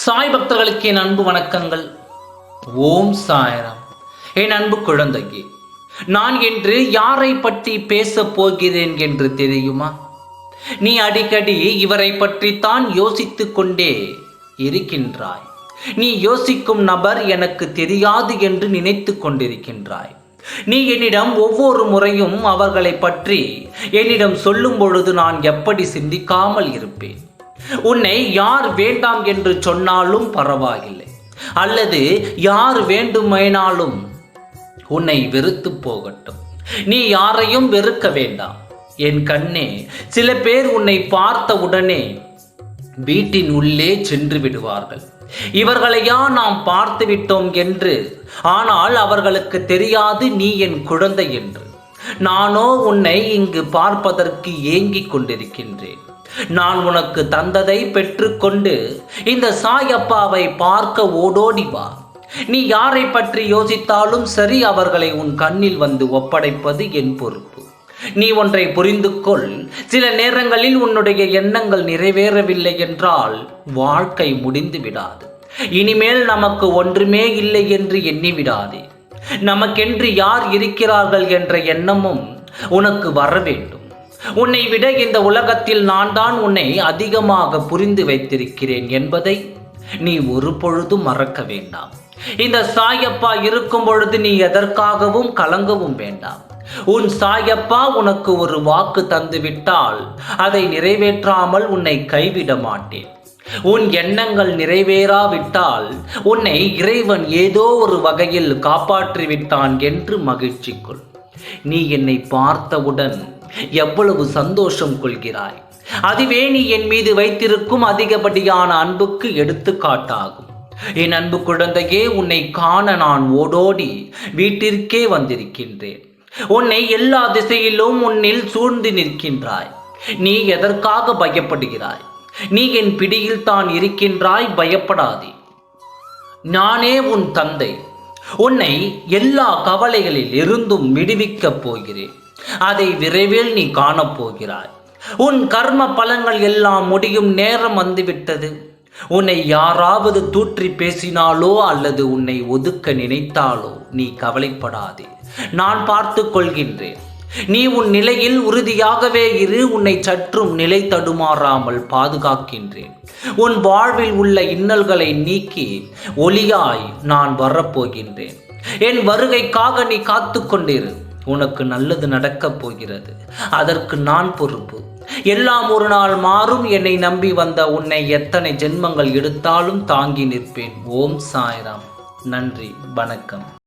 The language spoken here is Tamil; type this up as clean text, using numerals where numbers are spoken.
சாய் பக்தர்களுக்கு என் அன்பு வணக்கங்கள். ஓம் சாய்ராம். என் அன்பு குழந்தையே, நான் என்று யாரை பற்றி பேசப் போகிறேன் என்று தெரியுமா? நீ அடிக்கடி இவரை பற்றித்தான் யோசித்துக் கொண்டே இருக்கின்றாய். நீ யோசிக்கும் நபர் எனக்கு தெரியாது என்று நினைத்து கொண்டிருக்கின்றாய். நீ என்னிடம் ஒவ்வொரு முறையும் அவர்களை பற்றி என்னிடம் சொல்லும் பொழுது நான் எப்படி சிந்திக்காமல் இருப்பேன்? உன்னை யார் வேண்டாம் என்று சொன்னாலும் பரவாயில்லை, அல்லது யார் வேண்டுமானாலும் உன்னை வெறுத்து போகட்டும், நீ யாரையும் வெறுக்க வேண்டாம். என் கண்ணே, சில பேர் உன்னை பார்த்த உடனே வீட்டின் உள்ளே சென்று விடுவார்கள். இவர்களையா நாம் பார்த்து விட்டோம் என்று. ஆனால் அவர்களுக்கு தெரியாது நீ என் குழந்தை என்று. நானோ உன்னை இங்கு பார்ப்பதற்கு ஏங்கிக் கொண்டிருக்கின்றேன். நான் உனக்கு தந்ததை பெற்றுக்கொண்டு இந்த சாயப்பாவை பார்க்க ஓடோடி வா. நீ யாரை பற்றி யோசித்தாலும் சரி, அவர்களை உன் கண்ணில் வந்து ஒப்படைப்பது என் பொறுப்பு. நீ ஒன்றை புரிந்து கொள். சில நேரங்களில் உன்னுடைய எண்ணங்கள் நிறைவேறவில்லை என்றால் வாழ்க்கை முடிந்து விடாது. இனிமேல் நமக்கு ஒன்றுமே இல்லை என்று எண்ணிவிடாதே. நமக்கென்று யார் இருக்கிறார்கள் என்ற எண்ணமும் உனக்கு வர வேண்டும். உன்னை விட இந்த உலகத்தில் நான் தான் உன்னை அதிகமாக புரிந்து வைத்திருக்கிறேன் என்பதை நீ ஒரு பொழுதும் மறக்க வேண்டாம். இந்த சாயப்பா இருக்கும் பொழுது நீ எதற்காகவும் கலங்கவும் வேண்டாம். உன் சாயப்பா உனக்கு ஒரு வாக்கு தந்து விட்டால் அதை நிறைவேற்றாமல் உன்னை கைவிட மாட்டேன். உன் எண்ணங்கள் நிறைவேறாவிட்டால் உன்னை இறைவன் ஏதோ ஒரு வகையில் காப்பாற்றி விட்டான் என்று மகிழ்ச்சி கொள். நீ என்னை பார்த்தவுடன் எவ்வளவு சந்தோஷம் கொள்கிறாய், அதுவே நீ என் மீது வைத்திருக்கும் அதிகப்படியான அன்புக்கு எடுத்துக்காட்டாகும். என் அன்பு குழந்தையே, உன்னை காண நான் ஓடோடி வீட்டிற்கே வந்திருக்கின்றேன். உன்னை எல்லா திசையிலும் உன்னில் சூழ்ந்து நிற்கின்றாய். நீ எதற்காக பயப்படுகிறாய்? நீ என் பிடியில் தான் இருக்கின்றாய், பயப்படாதே. நானே உன் தந்தை. உன்னை எல்லா கவலைகளில் இருந்தும் விடுவிக்கப் போகிறேன். அதை விரைவில் நீ காணப்போகிறாய். உன் கர்ம பலன்கள் எல்லாம் முடியும் நேரம் வந்துவிட்டது. உன்னை யாராவது தூற்றி பேசினாலோ அல்லது உன்னை ஒதுக்க நினைத்தாலோ நீ கவலைப்படாதே, நான் பார்த்து கொள்கின்றேன். நீ உன் நிலையில் உறுதியாகவே இரு. உன்னை சற்றும் நிலை தடுமாறாமல் பாதுகாக்கின்றேன். உன் வாழ்வில் உள்ள இன்னல்களை நீக்கி ஒளியாய் நான் வரப்போகின்றேன். என் வருகைக்காக நீ காத்து கொண்டிரு. உனக்கு நல்லது நடக்கப் போகிறது. அதற்கு நான் பொறுப்பு. எல்லாம் ஒரு நாள் மாறும். என்னை நம்பி வந்த உன்னை எத்தனை ஜென்மங்கள் எடுத்தாலும் தாங்கி நிற்பேன். ஓம் சாய்ராம். நன்றி, வணக்கம்.